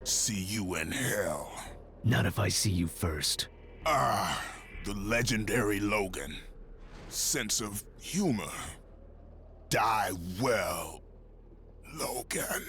See you in hell. Not if I see you first. The legendary Logan. Sense of humor. Die well, Logan.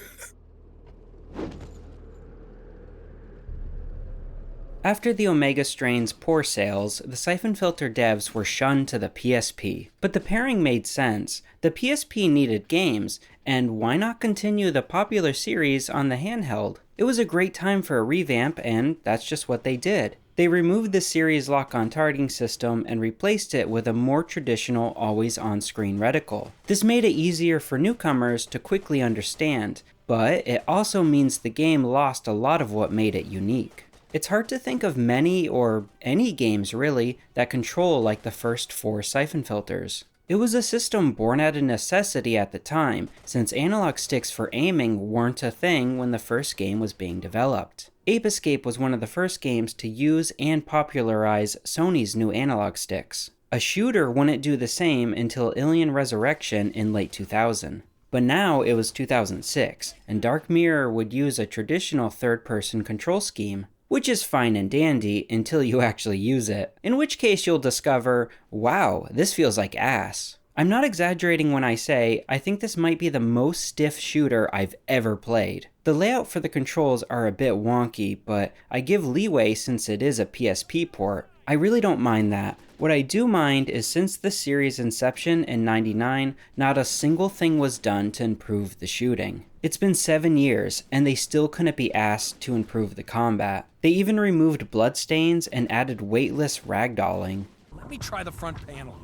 After the Omega strain's poor sales, the Syphon Filter devs were shunned to the PSP. But the pairing made sense. The PSP needed games, and why not continue the popular series on the handheld? It was a great time for a revamp, and that's just what they did. They removed the series lock-on targeting system and replaced it with a more traditional always-on-screen reticle. This made it easier for newcomers to quickly understand, but it also means the game lost a lot of what made it unique. It's hard to think of many or any games really that control like the first 4 Syphon Filters. It was a system born out of necessity at the time, since analog sticks for aiming weren't a thing when the first game was being developed. Ape Escape was one of the first games to use and popularize Sony's new analog sticks. A shooter wouldn't do the same until Alien Resurrection in late 2000. But now it was 2006, and Dark Mirror would use a traditional third-person control scheme, which is fine and dandy until you actually use it, in which case you'll discover, wow, this feels like ass. I'm not exaggerating when I say I think this might be the most stiff shooter I've ever played. The layout for the controls are a bit wonky, but I give leeway since it is a PSP port. I really don't mind that. What I do mind is since the series' inception in '99, not a single thing was done to improve the shooting. It's been 7 years, and they still couldn't be asked to improve the combat. They even removed bloodstains and added weightless ragdolling. Let me try the front panel.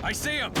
I see him!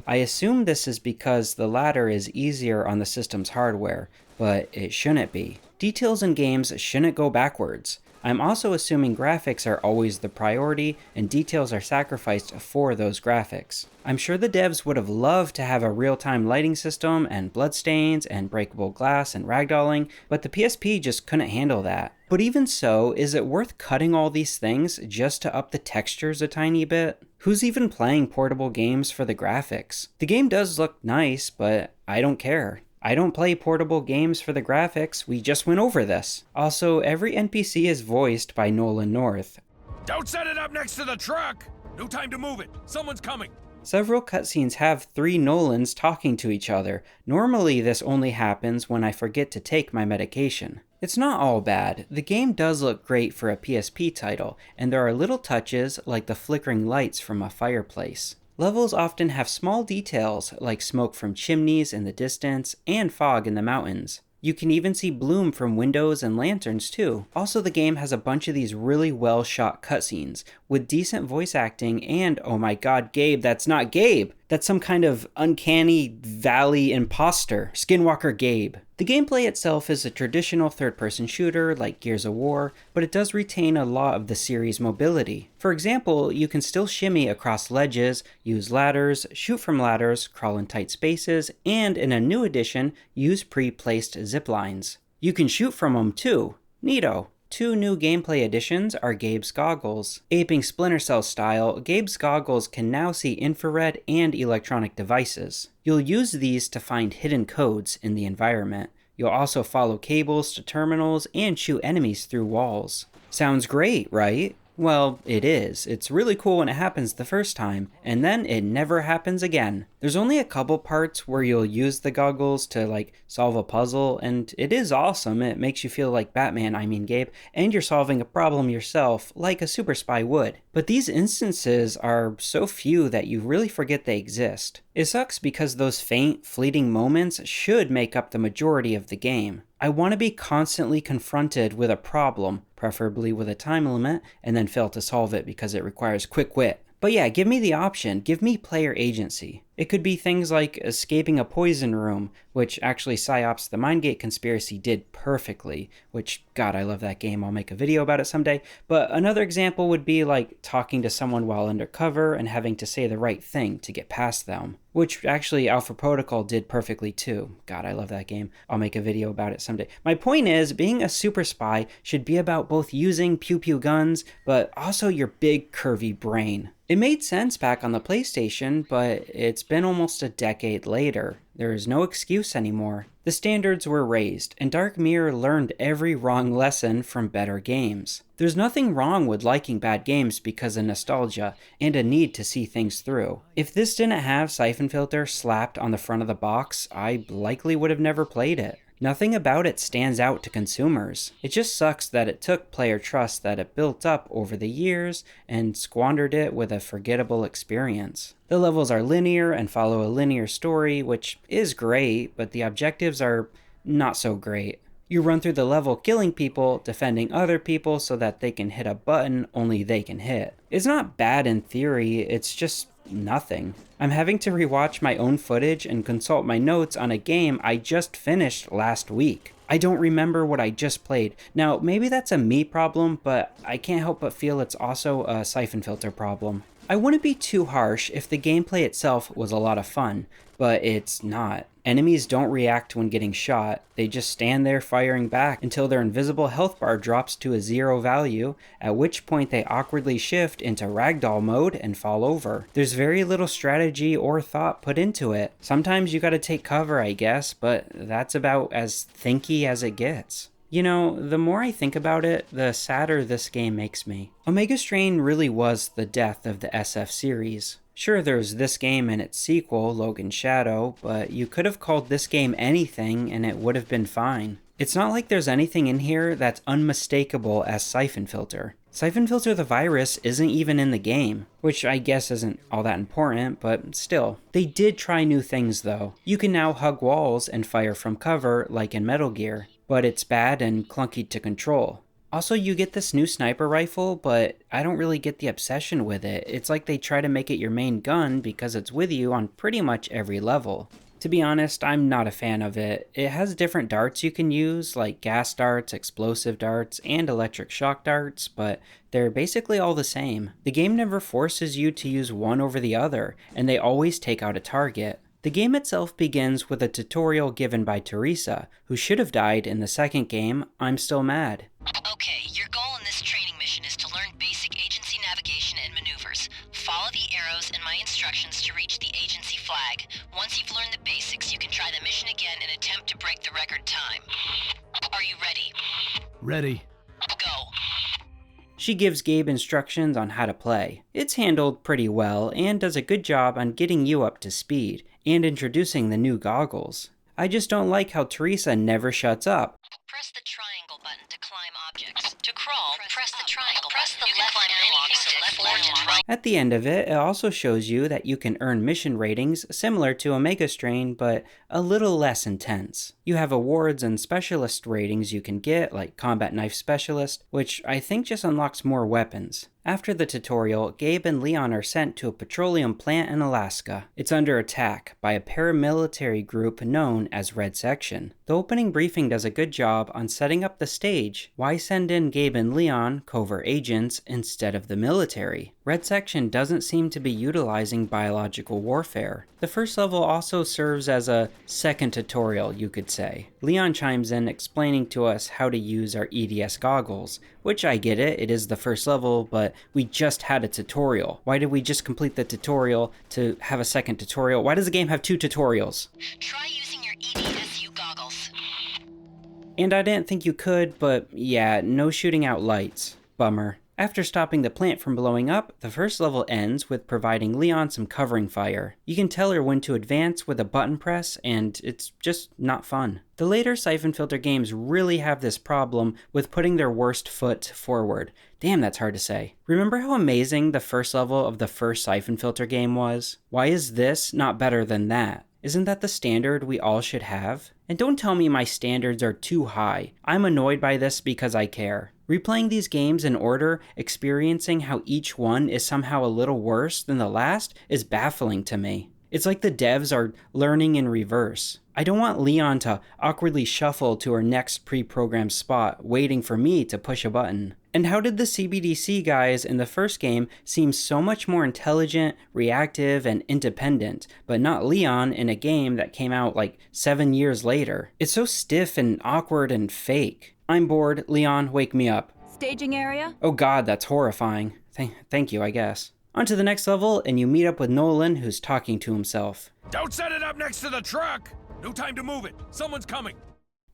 I assume this is because the latter is easier on the system's hardware, but it shouldn't be. Details in games shouldn't go backwards. I'm also assuming graphics are always the priority and details are sacrificed for those graphics. I'm sure the devs would have loved to have a real-time lighting system and bloodstains and breakable glass and ragdolling, but the PSP just couldn't handle that. But even so, is it worth cutting all these things just to up the textures a tiny bit? Who's even playing portable games for the graphics? The game does look nice, but I don't care. I don't play portable games for the graphics, we just went over this. Also, every NPC is voiced by Nolan North. Don't set it up next to the truck! No time to move it. Someone's coming. Several cutscenes have 3 Nolans talking to each other. Normally this only happens when I forget to take my medication. It's not all bad. The game does look great for a PSP title, and there are little touches like the flickering lights from a fireplace. Levels often have small details like smoke from chimneys in the distance and fog in the mountains. You can even see bloom from windows and lanterns too. Also, the game has a bunch of these really well shot cutscenes with decent voice acting and, oh my god, Gabe, that's not Gabe! That's some kind of uncanny valley imposter, Skinwalker Gabe. The gameplay itself is a traditional third-person shooter like Gears of War, but it does retain a lot of the series' mobility. For example, you can still shimmy across ledges, use ladders, shoot from ladders, crawl in tight spaces, and in a new edition, use pre-placed zip lines. You can shoot from them too. Neato. 2 new gameplay additions are Gabe's goggles. Aping Splinter Cell style, Gabe's goggles can now see infrared and electronic devices. You'll use these to find hidden codes in the environment. You'll also follow cables to terminals and shoot enemies through walls. Sounds great, right? Well, it is. It's really cool when it happens the first time, and then it never happens again. There's only a couple parts where you'll use the goggles to solve a puzzle, and it is awesome. It makes you feel like Batman, Gabe, and you're solving a problem yourself like a super spy would. But these instances are so few that you really forget they exist. It sucks because those faint, fleeting moments should make up the majority of the game. I want to be constantly confronted with a problem, preferably with a time limit, and then fail to solve it because it requires quick wit. But yeah, give me the option, give me player agency. It could be things like escaping a poison room, which actually PsyOps the Mindgate conspiracy did perfectly, which, God, I love that game, I'll make a video about it someday. But another example would be like talking to someone while undercover and having to say the right thing to get past them, which actually Alpha Protocol did perfectly too. God, I love that game. I'll make a video about it someday. My point is, being a super spy should be about both using pew-pew guns, but also your big curvy brain. It made sense back on the PlayStation, but it's been almost a decade later. There is no excuse anymore. The standards were raised, and Dark Mirror learned every wrong lesson from better games. There's nothing wrong with liking bad games because of nostalgia and a need to see things through. If this didn't have Syphon Filter slapped on the front of the box, I likely would have never played it. Nothing about it stands out to consumers. It just sucks that it took player trust that it built up over the years and squandered it with a forgettable experience. The levels are linear and follow a linear story, which is great, but the objectives are not so great. You run through the level killing people, defending other people so that they can hit a button only they can hit. It's not bad in theory, it's just nothing. I'm having to rewatch my own footage and consult my notes on a game I just finished last week. I don't remember what I just played. Now, maybe that's a me problem, but I can't help but feel it's also a Syphon Filter problem. I wouldn't be too harsh if the gameplay itself was a lot of fun, but it's not. Enemies don't react when getting shot, they just stand there firing back until their invisible health bar drops to a 0 value, at which point they awkwardly shift into ragdoll mode and fall over. There's very little strategy or thought put into it. Sometimes you gotta take cover, I guess, but that's about as thinky as it gets. You know, the more I think about it, the sadder this game makes me. Omega Strain really was the death of the SF series. Sure, there's this game and its sequel, Logan Shadow, but you could have called this game anything and it would have been fine. It's not like there's anything in here that's unmistakable as Syphon Filter. Syphon Filter the virus isn't even in the game, which I guess isn't all that important, but still. They did try new things though. You can now hug walls and fire from cover like in Metal Gear, but it's bad and clunky to control. Also, you get this new sniper rifle, but I don't really get the obsession with it. It's like they try to make it your main gun because it's with you on pretty much every level. To be honest, I'm not a fan of it. It has different darts you can use, like gas darts, explosive darts, and electric shock darts, but they're basically all the same. The game never forces you to use one over the other, and they always take out a target. The game itself begins with a tutorial given by Teresa, who should have died in the second game, I'm Still Mad. Okay, your goal in this training mission is to learn basic agency navigation and maneuvers. Follow the arrows in my instructions to reach the agency flag. Once you've learned the basics, you can try the mission again and attempt to break the record time. Are you ready? Ready. Go. She gives Gabe instructions on how to play. It's handled pretty well and does a good job on getting you up to speed and introducing the new goggles. I just don't like how Teresa never shuts up. Press the triangle button to climb objects. To crawl, press the triangle button. You can climb any object. At the end of it, it also shows you that you can earn mission ratings similar to Omega Strain, but a little less intense. You have awards and specialist ratings you can get, like Combat Knife Specialist, which I think just unlocks more weapons. After the tutorial, Gabe and Leon are sent to a petroleum plant in Alaska. It's under attack by a paramilitary group known as Red Section. The opening briefing does a good job on setting up the stage. Why send in Gabe and Leon, covert agents, instead of the military? Red Section doesn't seem to be utilizing biological warfare. The first level also serves as a second tutorial, you could say. Leon chimes in explaining to us how to use our EDS goggles, which I get it is the first level, but we just had a tutorial. Why did we just complete the tutorial to have a second tutorial? Why does the game have 2 tutorials? Try using your EDSU goggles. And I didn't think you could, but yeah, no shooting out lights. Bummer. After stopping the plant from blowing up, the first level ends with providing Leon some covering fire. You can tell her when to advance with a button press, and it's just not fun. The later Syphon Filter games really have this problem with putting their worst foot forward. Damn, that's hard to say. Remember how amazing the first level of the first Syphon Filter game was? Why is this not better than that? Isn't that the standard we all should have? And don't tell me my standards are too high. I'm annoyed by this because I care. Replaying these games in order, experiencing how each one is somehow a little worse than the last, is baffling to me. It's like the devs are learning in reverse. I don't want Leon to awkwardly shuffle to her next pre-programmed spot, waiting for me to push a button. And how did the CBDC guys in the first game seem so much more intelligent, reactive, and independent, but not Leon in a game that came out like 7 years later? It's so stiff and awkward and fake. I'm bored. Leon, wake me up. Staging area? Oh god, that's horrifying. Thank you, I guess. On to the next level, and you meet up with Nolan, who's talking to himself. Don't set it up next to the truck! No time to move it. Someone's coming.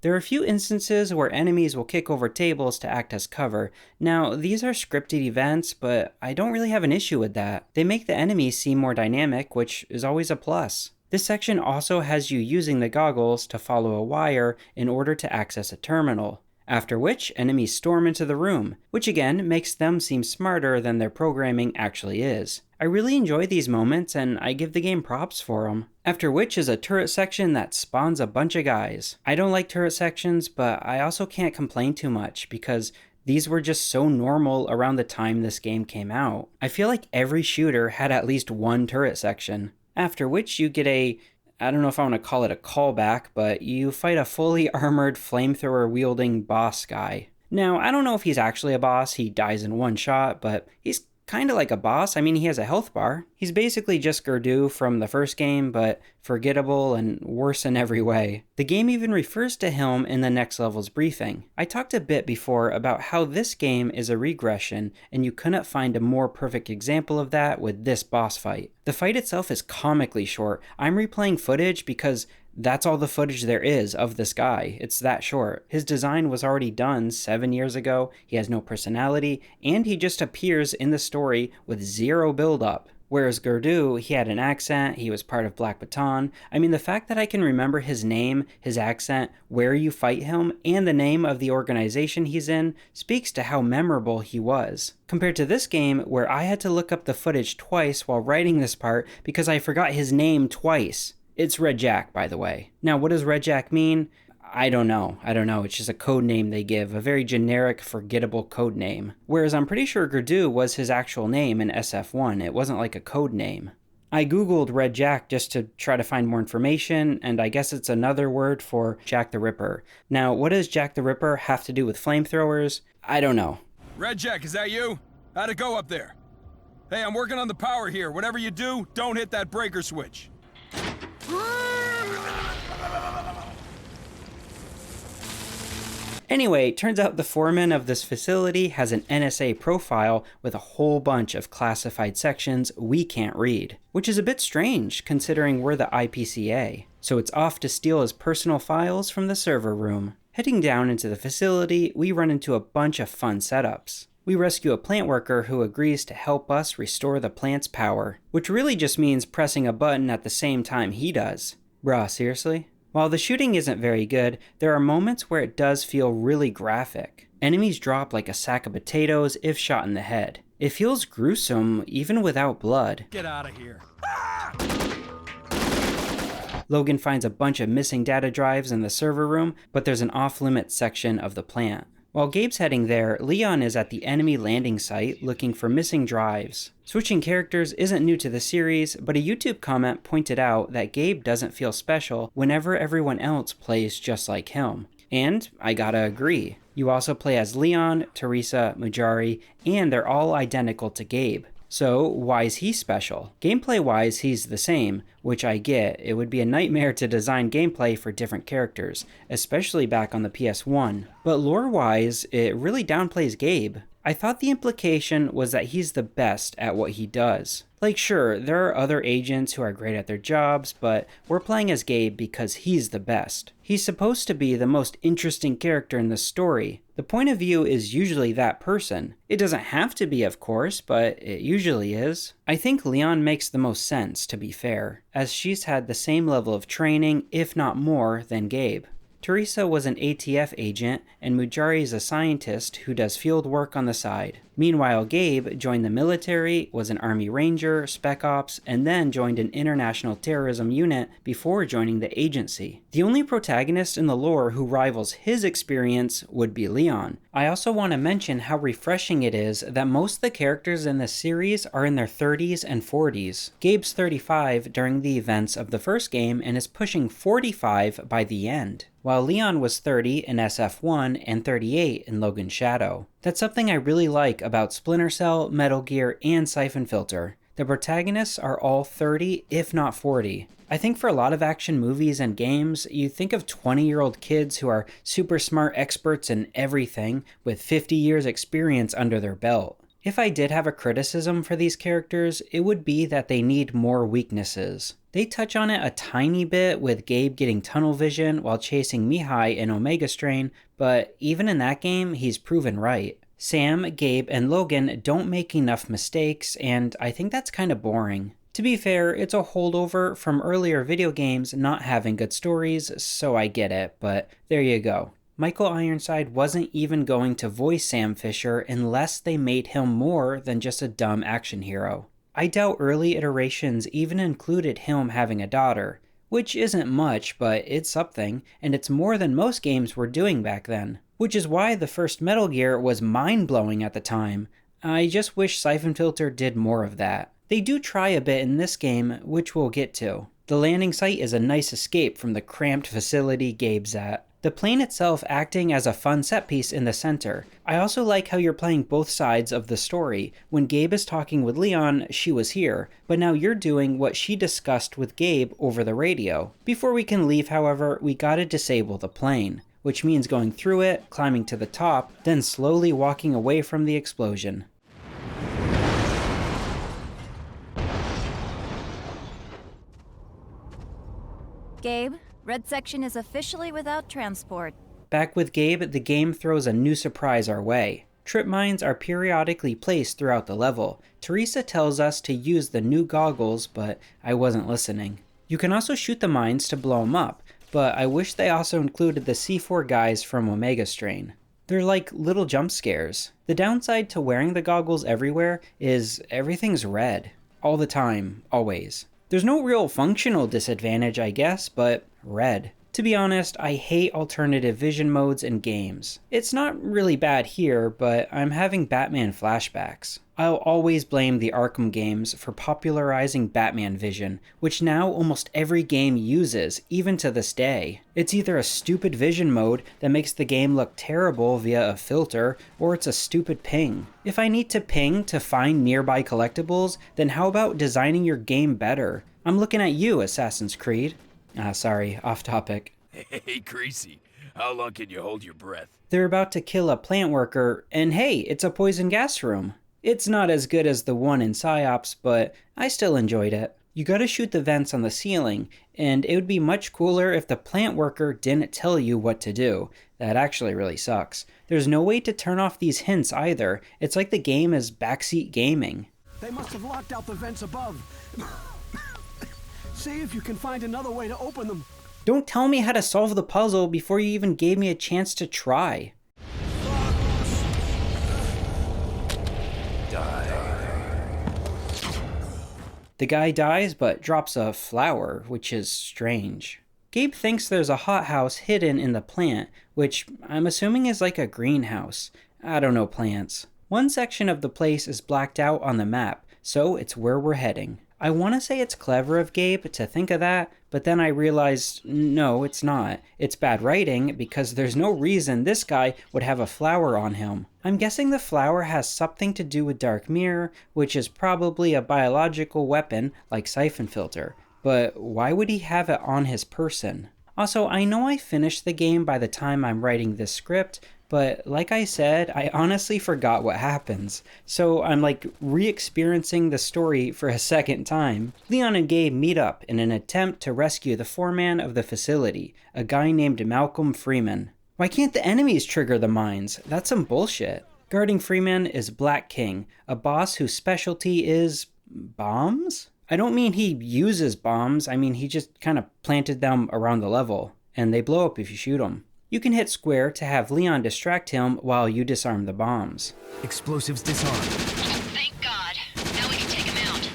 There are a few instances where enemies will kick over tables to act as cover. Now, these are scripted events, but I don't really have an issue with that. They make the enemies seem more dynamic, which is always a plus. This section also has you using the goggles to follow a wire in order to access a terminal. After which, enemies storm into the room, which again makes them seem smarter than their programming actually is. I really enjoy these moments, and I give the game props for them. After which is a turret section that spawns a bunch of guys. I don't like turret sections, but I also can't complain too much, because these were just so normal around the time this game came out. I feel like every shooter had at least one turret section. After which you get I don't know if I want to call it a callback, but you fight a fully armored flamethrower-wielding boss guy. Now, I don't know if he's actually a boss, he dies in one shot, but he's kind of like a boss. I mean, he has a health bar. He's basically just Gerdu from the first game, but forgettable and worse in every way. The game even refers to him in the next level's briefing. I talked a bit before about how this game is a regression, and you couldn't find a more perfect example of that with this boss fight. The fight itself is comically short. I'm replaying footage because that's all the footage there is of this guy. It's that short. His design was already done 7 years ago, he has no personality, and he just appears in the story with zero build-up. Whereas Gerdu, he had an accent, he was part of Black Baton. I mean, the fact that I can remember his name, his accent, where you fight him, and the name of the organization he's in speaks to how memorable he was. Compared to this game, where I had to look up the footage twice while writing this part because I forgot his name twice. It's Red Jack, by the way. Now, what does Red Jack mean? I don't know. It's just a code name they give, a very generic, forgettable code name. Whereas I'm pretty sure Gerdu was his actual name in SF1. It wasn't like a code name. I googled Red Jack just to try to find more information, and I guess it's another word for Jack the Ripper. Now, what does Jack the Ripper have to do with flamethrowers? I don't know. Red Jack, is that you? How'd it go up there? Hey, I'm working on the power here. Whatever you do, don't hit that breaker switch. Anyway, turns out the foreman of this facility has an NSA profile with a whole bunch of classified sections we can't read, which is a bit strange considering we're the IPCA. So it's off to steal his personal files from the server room. Heading down into the facility, we run into a bunch of fun setups. We rescue a plant worker who agrees to help us restore the plant's power, which really just means pressing a button at the same time he does. Bruh, seriously? While the shooting isn't very good, there are moments where it does feel really graphic. Enemies drop like a sack of potatoes if shot in the head. It feels gruesome even without blood. Get out of here. Logan finds a bunch of missing data drives in the server room, but there's an off-limits section of the plant. While Gabe's heading there, Leon is at the enemy landing site looking for missing drives. Switching characters isn't new to the series, but a YouTube comment pointed out that Gabe doesn't feel special whenever everyone else plays just like him. And I gotta agree. You also play as Leon, Teresa, Mujari, and they're all identical to Gabe. So why is he special? Gameplay-wise, he's the same, which I get. It would be a nightmare to design gameplay for different characters, especially back on the PS1. But lore-wise, it really downplays Gabe. I thought the implication was that he's the best at what he does. Like, sure, there are other agents who are great at their jobs, but we're playing as Gabe because he's the best. He's supposed to be the most interesting character in the story. The point of view is usually that person. It doesn't have to be, of course, but it usually is. I think Leon makes the most sense, to be fair, as she's had the same level of training, if not more, than Gabe. Teresa was an ATF agent, and Mujari is a scientist who does field work on the side. Meanwhile, Gabe joined the military, was an Army Ranger, Spec Ops, and then joined an international terrorism unit before joining the agency. The only protagonist in the lore who rivals his experience would be Leon. I also want to mention how refreshing it is that most of the characters in this series are in their 30s and 40s. Gabe's 35 during the events of the first game and is pushing 45 by the end, while Leon was 30 in SF1 and 38 in Logan Shadow. That's something I really like about Splinter Cell, Metal Gear, and Syphon Filter. The protagonists are all 30, if not 40. I think for a lot of action movies and games, you think of 20-year-old kids who are super smart experts in everything with 50 years experience under their belt. If I did have a criticism for these characters, it would be that they need more weaknesses. They touch on it a tiny bit with Gabe getting tunnel vision while chasing Mihai in Omega Strain, but even in that game, he's proven right. Sam, Gabe, and Logan don't make enough mistakes, and I think that's kind of boring. To be fair, it's a holdover from earlier video games not having good stories, so I get it, but there you go. Michael Ironside wasn't even going to voice Sam Fisher unless they made him more than just a dumb action hero. I doubt early iterations even included him having a daughter, which isn't much, but it's something, and it's more than most games were doing back then. Which is why the first Metal Gear was mind-blowing at the time. I just wish Syphon Filter did more of that. They do try a bit in this game, which we'll get to. The landing site is a nice escape from the cramped facility Gabe's at. The plane itself acting as a fun set piece in the center. I also like how you're playing both sides of the story. When Gabe is talking with Leon, she was here, but now you're doing what she discussed with Gabe over the radio. Before we can leave, however, we gotta disable the plane, which means going through it, climbing to the top, then slowly walking away from the explosion. Gabe, red section is officially without transport. Back with Gabe, the game throws a new surprise our way. Trip mines are periodically placed throughout the level. Teresa tells us to use the new goggles, but I wasn't listening. You can also shoot the mines to blow them up, but I wish they also included the C4 guys from Omega Strain. They're like little jump scares. The downside to wearing the goggles everywhere is everything's red. All the time, always. There's no real functional disadvantage, I guess, but red. To be honest, I hate alternative vision modes in games. It's not really bad here, but I'm having Batman flashbacks. I'll always blame the Arkham games for popularizing Batman vision, which now almost every game uses, even to this day. It's either a stupid vision mode that makes the game look terrible via a filter, or it's a stupid ping. If I need to ping to find nearby collectibles, then how about designing your game better? I'm looking at you, Assassin's Creed. Sorry, off topic. Hey, Greasy, how long can you hold your breath? They're about to kill a plant worker, and hey, it's a poison gas room. It's not as good as the one in PsyOps, but I still enjoyed it. You gotta shoot the vents on the ceiling, and it would be much cooler if the plant worker didn't tell you what to do. That actually really sucks. There's no way to turn off these hints either. It's like the game is backseat gaming. They must have locked out the vents above. See if you can find another way to open them. Don't tell me how to solve the puzzle before you even gave me a chance to try. The guy dies but drops a flower, which is strange. Gabe thinks there's a hothouse hidden in the plant, which I'm assuming is like a greenhouse. I don't know plants. One section of the place is blacked out on the map, so it's where we're heading. I want to say it's clever of Gabe to think of that, but then I realized, no, it's not. It's bad writing because there's no reason this guy would have a flower on him. I'm guessing the flower has something to do with Dark Mirror, which is probably a biological weapon like Syphon Filter, but why would he have it on his person? Also, I know I finished the game by the time I'm writing this script, but like I said, I honestly forgot what happens. So I'm like re-experiencing the story for a second time. Leon and Gabe meet up in an attempt to rescue the foreman of the facility, a guy named Malcolm Freeman. Why can't the enemies trigger the mines? That's some bullshit. Guarding Freeman is Black King, a boss whose specialty is bombs? I don't mean he uses bombs, I mean he just kind of planted them around the level. and they blow up if you shoot them. You can hit square to have Leon distract him while you disarm the bombs. Explosives disarmed. Thank God. Now we can take him out.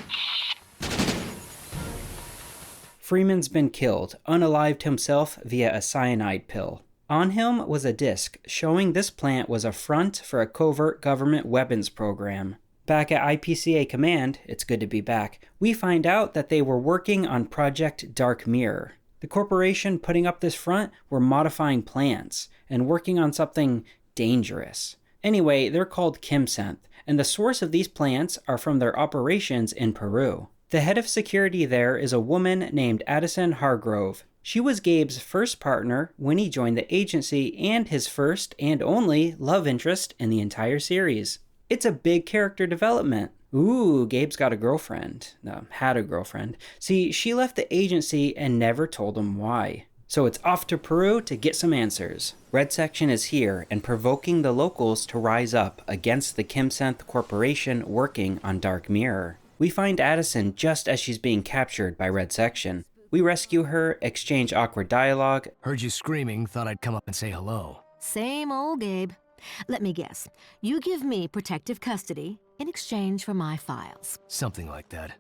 Freeman's been killed, unalived himself via a cyanide pill. On him was a disc showing this plant was a front for a covert government weapons program. Back at IPCA Command, it's good to be back, we find out that they were working on Project Dark Mirror. The corporation putting up this front were modifying plants and working on something dangerous. Anyway, they're called chemsynth, and the source of these plants are from their operations in Peru. The head of security there is a woman named Addison Hargrove. She was Gabe's first partner when he joined the agency and his first and only love interest in the entire series. It's a big character development. Ooh, Gabe's got a girlfriend. Had a girlfriend. See, she left the agency and never told him why. So it's off to Peru to get some answers. Red Section is here and provoking the locals to rise up against the chemsynth corporation working on Dark Mirror. We find Addison just as she's being captured by Red Section. We rescue her, exchange awkward dialogue. Heard you screaming, thought I'd come up and say hello. Same old Gabe. Let me guess. You give me protective custody in exchange for my files. Something like that.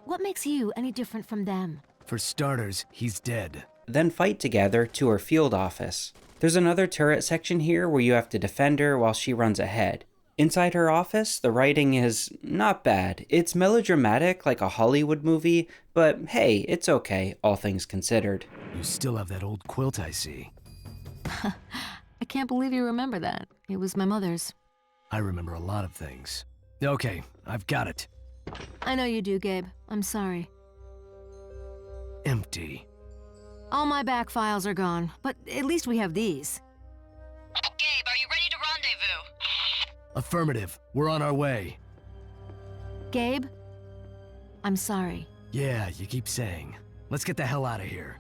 What makes you any different from them? For starters, he's dead. Then fight together to her field office. There's another turret section here where you have to defend her while she runs ahead. Inside her office, the writing is not bad. It's melodramatic like a Hollywood movie, but hey, it's okay, all things considered. You still have that old quilt, I see. I can't believe you remember that. It was my mother's. I remember a lot of things. Okay, I've got it. I know you do, Gabe. I'm sorry. Empty. All my back files are gone, but at least we have these. Gabe, are you ready to rendezvous? Affirmative. We're on our way. Gabe? I'm sorry. Yeah, you keep saying. Let's get the hell out of here.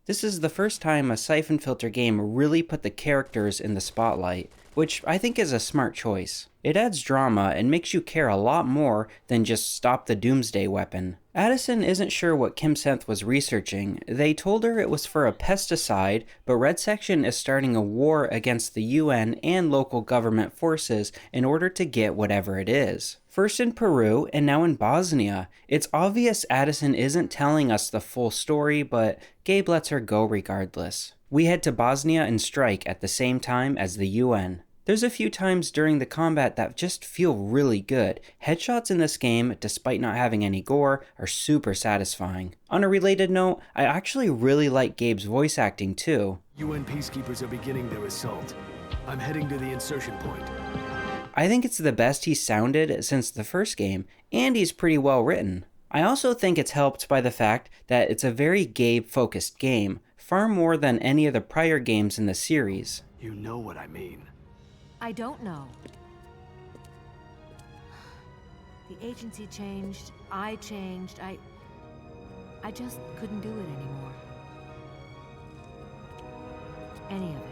This is the first time a Syphon Filter game really put the characters in the spotlight, which I think is a smart choice. It adds drama and makes you care a lot more than just stop the doomsday weapon. Addison isn't sure what chemsynth was researching. They told her it was for a pesticide, but Red Section is starting a war against the UN and local government forces in order to get whatever it is. First in Peru and now in Bosnia. It's obvious Addison isn't telling us the full story, but Gabe lets her go regardless. We head to Bosnia and strike at the same time as the UN. There's a few times during the combat that just feel really good. Headshots in this game, despite not having any gore, are super satisfying. On a related note, I actually really like Gabe's voice acting too. UN peacekeepers are beginning their assault. I'm heading to the insertion point. I think it's the best he's sounded since the first game, and he's pretty well written. I also think it's helped by the fact that it's a very Gabe-focused game, far more than any of the prior games in the series. You know what I mean. I don't know. The agency changed, I changed, I just couldn't do it anymore. Any of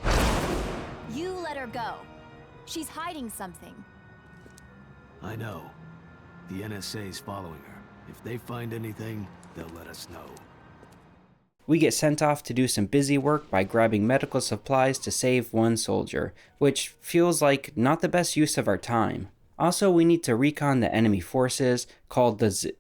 it. You let her go. She's hiding something. I know. The NSA's following her. If they find anything, they'll let us know. We get sent off to do some busy work by grabbing medical supplies to save one soldier, which feels like not the best use of our time. Also, we need to recon the enemy forces, called the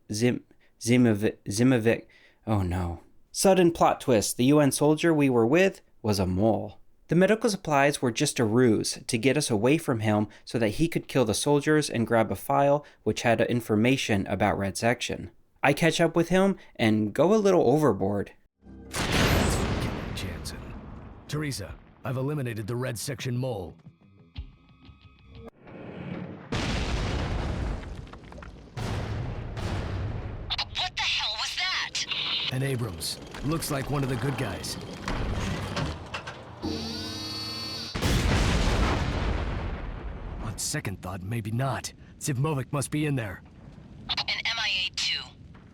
Zimovic. Oh no. Sudden plot twist, the UN soldier we were with was a mole. The medical supplies were just a ruse to get us away from him so that he could kill the soldiers and grab a file which had information about Red Section. I catch up with him and go a little overboard. Jansen. Teresa, I've eliminated the Red Section mole. What the hell was that? And Abrams. Looks like one of the good guys. On second thought, maybe not. Zivmovic must be in there. An MIA 2.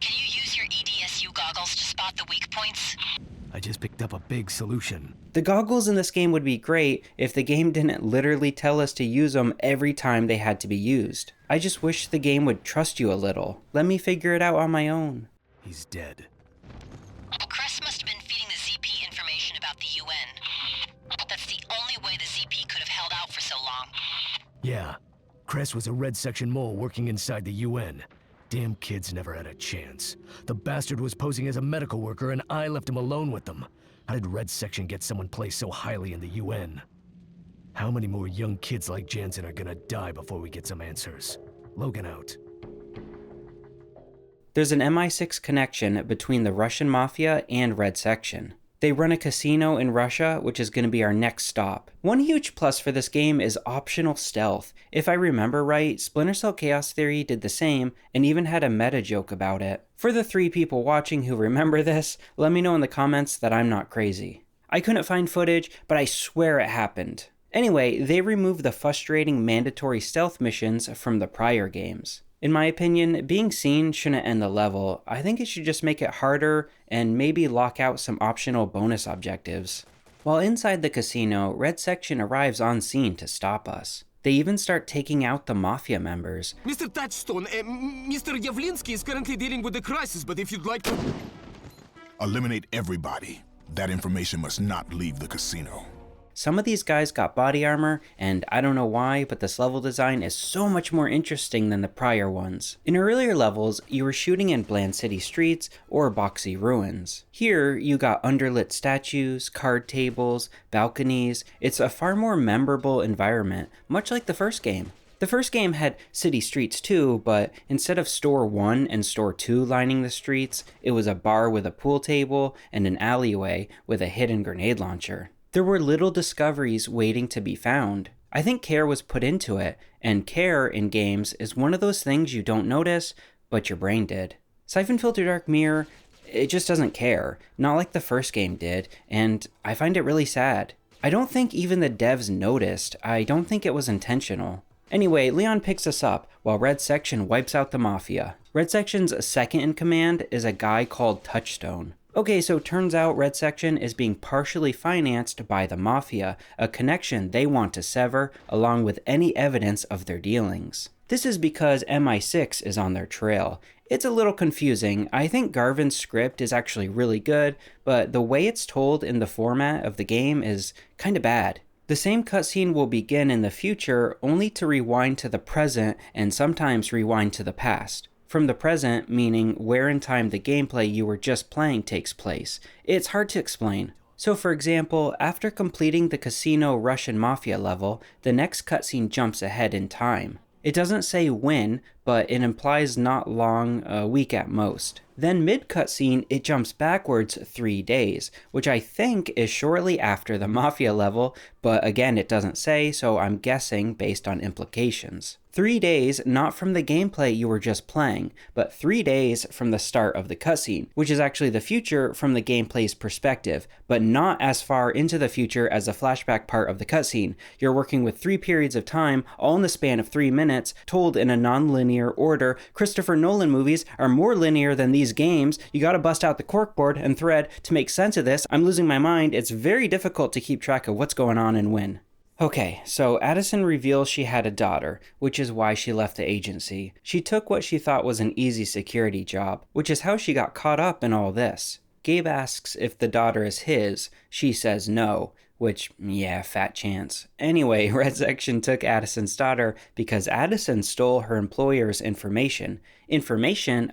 Can you use your EDSU goggles to spot the weak points? I just picked up a big solution. The goggles in this game would be great if the game didn't literally tell us to use them every time they had to be used. I just wish the game would trust you a little. Let me figure it out on my own. He's dead. Crest must have been feeding the ZP information about the UN. That's the only way the ZP could have held out for so long. Yeah. Crest was a Red Section mole working inside the UN. Damn kids never had a chance. The bastard was posing as a medical worker and I left him alone with them. How did Red Section get someone placed so highly in the UN? How many more young kids like Jansen are gonna die before we get some answers? Logan out. There's an MI6 connection between the Russian Mafia and Red Section. They run a casino in Russia, which is going to be our next stop. One huge plus for this game is optional stealth. If I remember right, Splinter Cell Chaos Theory did the same and even had a meta joke about it. For the 3 people watching who remember this, let me know in the comments that I'm not crazy. I couldn't find footage, but I swear it happened. Anyway, they removed the frustrating mandatory stealth missions from the prior games. In my opinion, being seen shouldn't end the level. I think it should just make it harder and maybe lock out some optional bonus objectives. While inside the casino, Red Section arrives on scene to stop us. They even start taking out the Mafia members. Mr. Touchstone, Mr. Yavlinsky is currently dealing with the crisis, but if you'd like to... Eliminate everybody. That information must not leave the casino. Some of these guys got body armor, and I don't know why, but this level design is so much more interesting than the prior ones. In earlier levels, you were shooting in bland city streets or boxy ruins. Here, you got underlit statues, card tables, balconies. It's a far more memorable environment, much like the first game. The first game had city streets too, but instead of store 1 and store 2 lining the streets, it was a bar with a pool table and an alleyway with a hidden grenade launcher. There were little discoveries waiting to be found. I think care was put into it, and care in games is one of those things you don't notice, but your brain did. Syphon Filter Dark Mirror, it just doesn't care, not like the first game did, and I find it really sad. I don't think even the devs noticed. I don't think it was intentional. Anyway, Leon picks us up while Red Section wipes out the Mafia. Red Section's second in command is a guy called Touchstone. Okay, so turns out Red Section is being partially financed by the Mafia, a connection they want to sever along with any evidence of their dealings. This is because MI6 is on their trail. It's a little confusing. I think Garvin's script is actually really good, but the way it's told in the format of the game is kinda bad. The same cutscene will begin in the future only to rewind to the present and sometimes rewind to the past. From the present, meaning where in time the gameplay you were just playing takes place. It's hard to explain. So for example, after completing the casino Russian Mafia level, the next cutscene jumps ahead in time. It doesn't say when, but it implies not long, a week at most. Then mid-cutscene, it jumps backwards 3 days, which I think is shortly after the Mafia level, but again it doesn't say, so I'm guessing based on implications. 3 days not from the gameplay you were just playing, but 3 days from the start of the cutscene, which is actually the future from the gameplay's perspective, but not as far into the future as the flashback part of the cutscene. You're working with 3 periods of time, all in the span of 3 minutes, told in a non-linear order. Christopher Nolan movies are more linear than these games. You gotta bust out the corkboard and thread to make sense of this. I'm losing my mind. It's very difficult to keep track of what's going on and when. Okay, so Addison reveals she had a daughter, which is why she left the agency. She took what she thought was an easy security job, which is how she got caught up in all this. Gabe asks if the daughter is his. She says no, which, yeah, fat chance. Anyway, Red Section took Addison's daughter because Addison stole her employer's information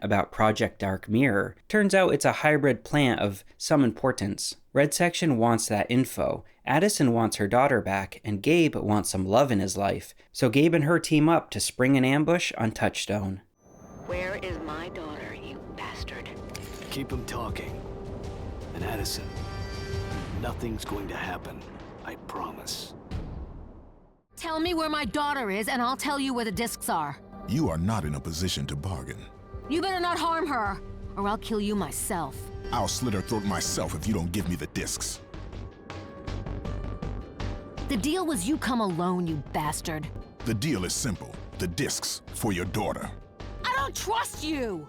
about Project Dark Mirror. Turns out it's a hybrid plant of some importance. Red Section wants that info. Addison wants her daughter back, and Gabe wants some love in his life. So Gabe and her team up to spring an ambush on Touchstone. Where is my daughter, you bastard? Keep him talking. And Addison, nothing's going to happen. I promise. Tell me where my daughter is, and I'll tell you where the discs are. You are not in a position to bargain. You better not harm her, or I'll kill you myself. I'll slit her throat myself if you don't give me the discs. The deal was you come alone, you bastard. The deal is simple. The discs for your daughter. I don't trust you!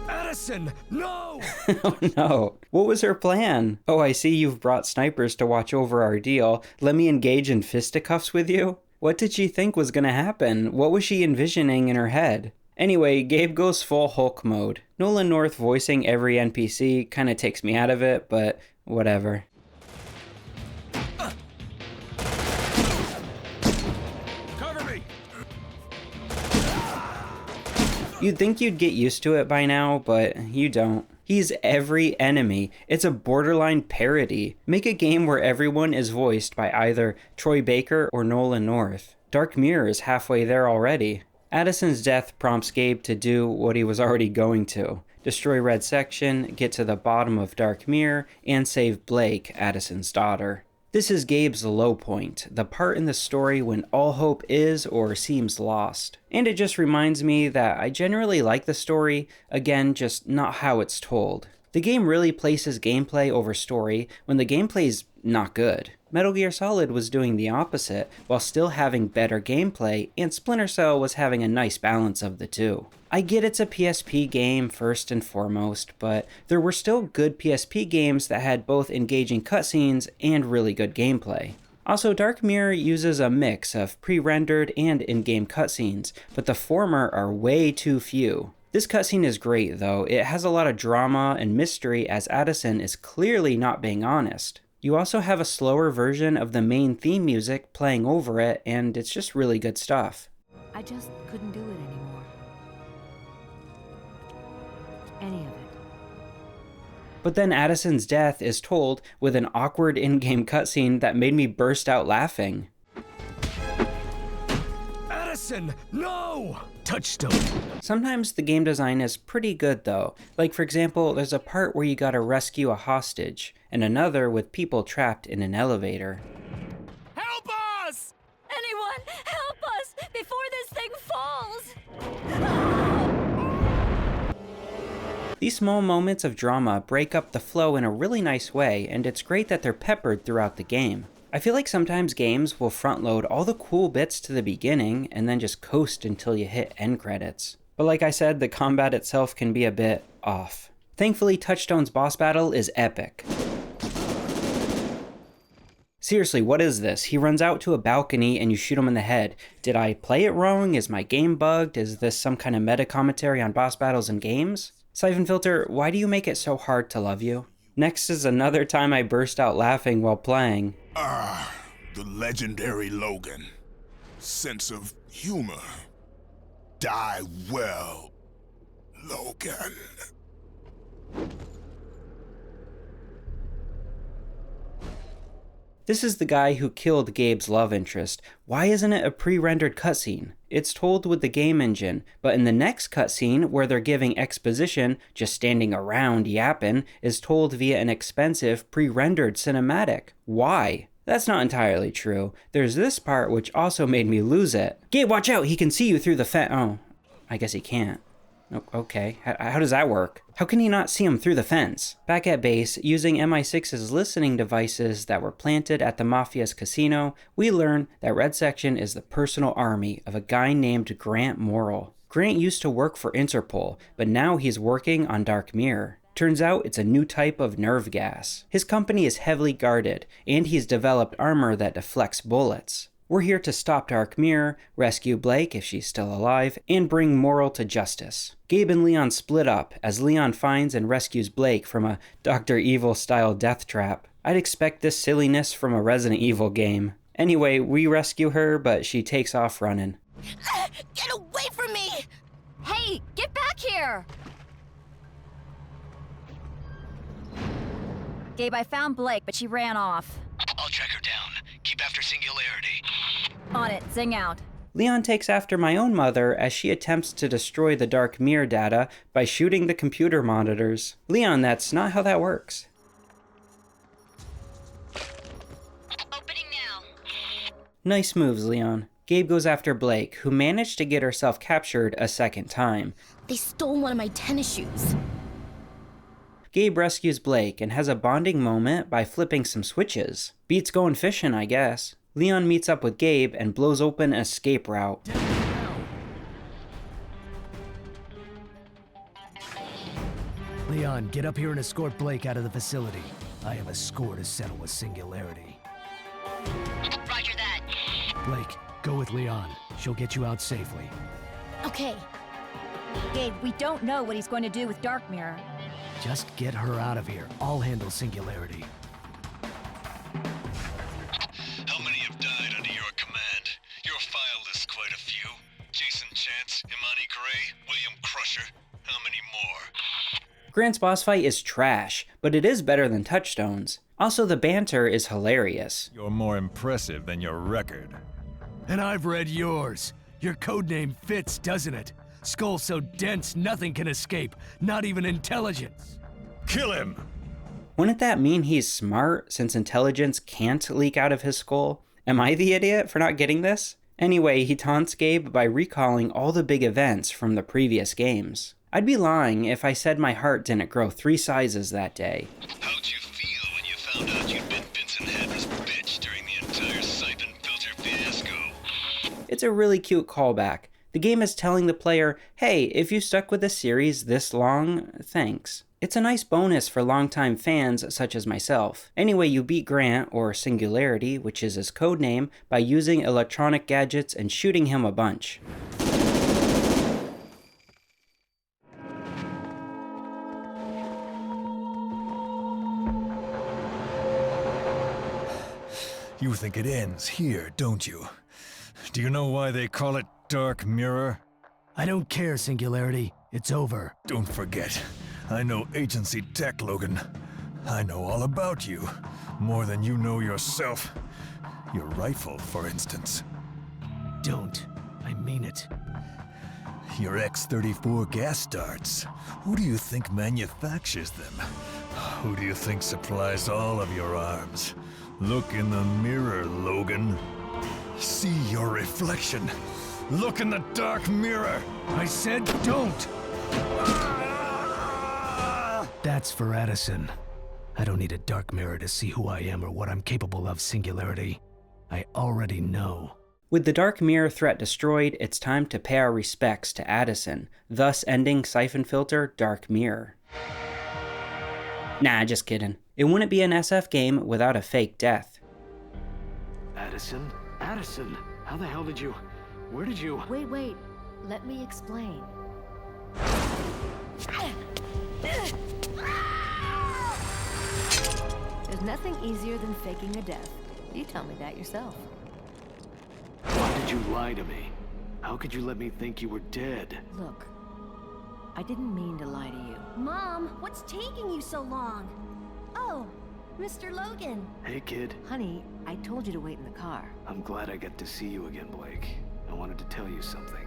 Addison, no! Oh no. What was her plan? Oh, I see you've brought snipers to watch over our deal. Let me engage in fisticuffs with you? What did she think was gonna happen? What was she envisioning in her head? Anyway, Gabe goes full Hulk mode. Nolan North voicing every NPC kinda takes me out of it, but whatever. Cover me! You'd think you'd get used to it by now, but you don't. He's every enemy. It's a borderline parody. Make a game where everyone is voiced by either Troy Baker or Nolan North. Dark Mirror is halfway there already. Addison's death prompts Gabe to do what he was already going to. Destroy Red Section, get to the bottom of Dark Mirror, and save Blake, Addison's daughter. This is Gabe's low point, the part in the story when all hope is or seems lost. And it just reminds me that I generally like the story, again, just not how it's told. The game really places gameplay over story when the gameplay's not good. Metal Gear Solid was doing the opposite while still having better gameplay, and Splinter Cell was having a nice balance of the two. I get it's a PSP game first and foremost, but there were still good PSP games that had both engaging cutscenes and really good gameplay. Also, Dark Mirror uses a mix of pre-rendered and in-game cutscenes, but the former are way too few. This cutscene is great though. It has a lot of drama and mystery as Addison is clearly not being honest. You also have a slower version of the main theme music playing over it, and it's just really good stuff. I just couldn't do it anymore. Any of it. But then Addison's death is told with an awkward in-game cutscene that made me burst out laughing. Addison, no! Touchstone. Sometimes the game design is pretty good though. Like for example, there's a part where you gotta rescue a hostage, and another with people trapped in an elevator. Help us! Anyone, help us before this thing falls! These small moments of drama break up the flow in a really nice way, and it's great that they're peppered throughout the game. I feel like sometimes games will front load all the cool bits to the beginning and then just coast until you hit end credits. But like I said, the combat itself can be a bit off. Thankfully, Touchstone's boss battle is epic. Seriously, what is this? He runs out to a balcony and you shoot him in the head. Did I play it wrong? Is my game bugged? Is this some kind of meta commentary on boss battles in games? Syphon Filter, why do you make it so hard to love you? Next is another time I burst out laughing while playing. The legendary Logan. Sense of humor. Die well, Logan. This is the guy who killed Gabe's love interest. Why isn't it a pre-rendered cutscene? It's told with the game engine, but in the next cutscene where they're giving exposition, just standing around yapping, is told via an expensive pre-rendered cinematic. Why? That's not entirely true. There's this part which also made me lose it. Gabe, watch out! He can see you through the fence. Oh, I guess he can't. Okay, how does that work? How can he not see him through the fence? Back at base, using MI6's listening devices that were planted at the Mafia's casino, we learn that Red Section is the personal army of a guy named Grant Morrill. Grant used to work for Interpol, but now he's working on Dark Mirror. Turns out it's a new type of nerve gas. His company is heavily guarded, and he's developed armor that deflects bullets. We're here to stop Dark Mirror, rescue Blake if she's still alive, and bring Morrill to justice. Gabe and Leon split up as Leon finds and rescues Blake from a Dr. Evil-style death trap. I'd expect this silliness from a Resident Evil game. Anyway, we rescue her, but she takes off running. Get away from me! Hey, get back here! Gabe, I found Blake, but she ran off. I'll track her down. Keep after Singularity. On it, zing out. Leon takes after my own mother as she attempts to destroy the Dark Mirror data by shooting the computer monitors. Leon, that's not how that works. Opening now. Nice moves, Leon. Gabe goes after Blake, who managed to get herself captured a second time. They stole one of my tennis shoes. Gabe rescues Blake and has a bonding moment by flipping some switches. Beats going fishing, I guess. Leon meets up with Gabe and blows open an escape route. Leon, get up here and escort Blake out of the facility. I have a score to settle with Singularity. Roger that. Blake, go with Leon. She'll get you out safely. Okay. Gabe, we don't know what he's going to do with Dark Mirror. Just get her out of here. I'll handle Singularity. How many have died under your command? Your file lists quite a few. Jason Chance, Imani Gray, William Crusher. How many more? Grant's boss fight is trash, but it is better than Touchstone's. Also, the banter is hilarious. You're more impressive than your record. And I've read yours. Your codename fits, doesn't it? Skull so dense nothing can escape, not even intelligence. Kill him! Wouldn't that mean he's smart, since intelligence can't leak out of his skull? Am I the idiot for not getting this? Anyway, he taunts Gabe by recalling all the big events from the previous games. I'd be lying if I said my heart didn't grow 3 sizes that day. How'd you feel when you found out you'd been Vincent Hadley's bitch during the entire Syphon Filter fiasco? It's a really cute callback. The game is telling the player, hey, if you stuck with the series this long, thanks. It's a nice bonus for longtime fans such as myself. Anyway, you beat Grant, or Singularity, which is his codename, by using electronic gadgets and shooting him a bunch. You think it ends here, don't you? Do you know why they call it Dark Mirror? I don't care, Singularity. It's over. Don't forget, I know agency tech, Logan. I know all about you. More than you know yourself. Your rifle, for instance. Don't. I mean it. Your X-34 gas darts. Who do you think manufactures them? Who do you think supplies all of your arms? Look in the mirror, Logan. See your reflection. Look in the dark mirror. I said don't! That's for Addison. I don't need a dark mirror to see who I am or what I'm capable of, Singularity. I already know. With the Dark Mirror threat destroyed, it's time to pay our respects to Addison, thus ending Syphon Filter Dark Mirror. Nah, just kidding. It wouldn't be an SF game without a fake death. Addison? Addison! How the hell did you... Where did you... Wait. Let me explain. There's nothing easier than faking a death. You tell me that yourself. Why did you lie to me? How could you let me think you were dead? Look, I didn't mean to lie to you. Mom, what's taking you so long? Oh, Mr. Logan. Hey, kid. Honey, I told you to wait in the car. I'm glad I get to see you again, Blake. I wanted to tell you something.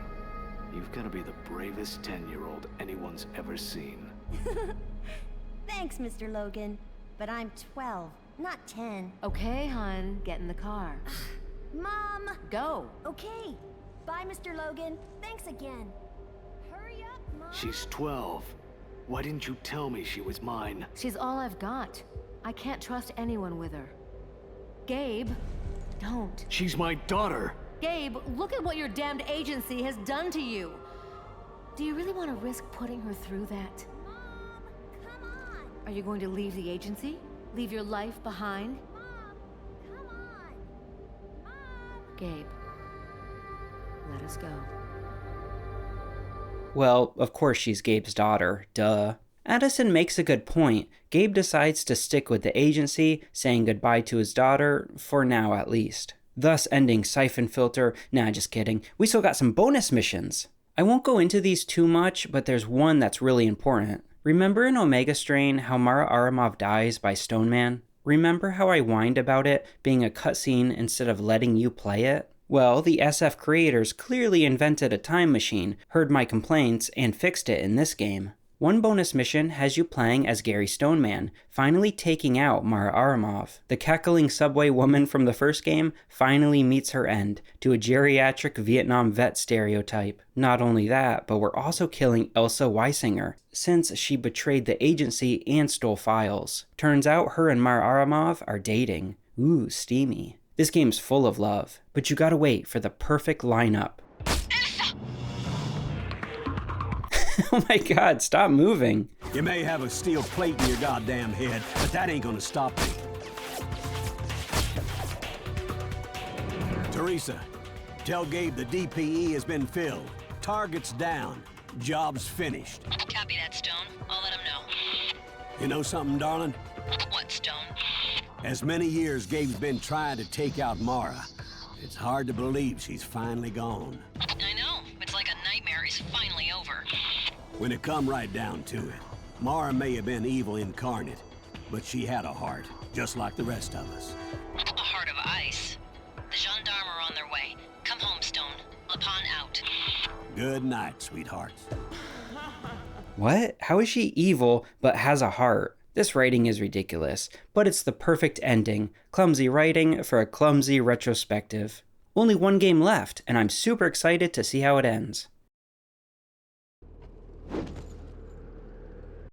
You've got to be the bravest 10-year-old anyone's ever seen. Thanks, Mr. Logan. But I'm 12, not 10. Okay, hon, get in the car. Mom! Go! Okay. Bye, Mr. Logan. Thanks again. Hurry up, Mom. She's 12. Why didn't you tell me she was mine? She's all I've got. I can't trust anyone with her. Gabe, don't. She's my daughter! Gabe, look at what your damned agency has done to you. Do you really want to risk putting her through that? Mom, come on. Are you going to leave the agency? Leave your life behind? Mom, come on. Mom. Gabe, let us go. Well, of course she's Gabe's daughter, duh. Addison makes a good point. Gabe decides to stick with the agency, saying goodbye to his daughter, for now at least. Thus ending Syphon Filter. Nah, just kidding. We still got some bonus missions. I won't go into these too much, but there's one that's really important. Remember in Omega Strain how Mara Aramov dies by Stoneman? Remember how I whined about it being a cutscene instead of letting you play it? Well, the SF creators clearly invented a time machine, heard my complaints, and fixed it in this game. One bonus mission has you playing as Gary Stoneman, finally taking out Mara Aramov. The cackling subway woman from the first game finally meets her end, to a geriatric Vietnam vet stereotype. Not only that, but we're also killing Elsa Weisinger, since she betrayed the agency and stole files. Turns out her and Mara Aramov are dating. Ooh, steamy. This game's full of love, but you gotta wait for the perfect lineup. Oh my god, stop moving. You may have a steel plate in your goddamn head, but that ain't gonna stop me. Teresa, tell Gabe the DPE has been filled. Targets down. Job's finished. Copy that, Stone. I'll let him know. You know something, darling? What, Stone? As many years Gabe's been trying to take out Mara, it's hard to believe she's finally gone. I know. It's like a nightmare is finally over. When it come right down to it, Mara may have been evil incarnate, but she had a heart, just like the rest of us. A heart of ice. The gendarme are on their way. Come home, Stone. Lapon out. Good night, sweethearts. What? How is she evil but has a heart? This writing is ridiculous, but it's the perfect ending. Clumsy writing for a clumsy retrospective. Only one game left, and I'm super excited to see how it ends.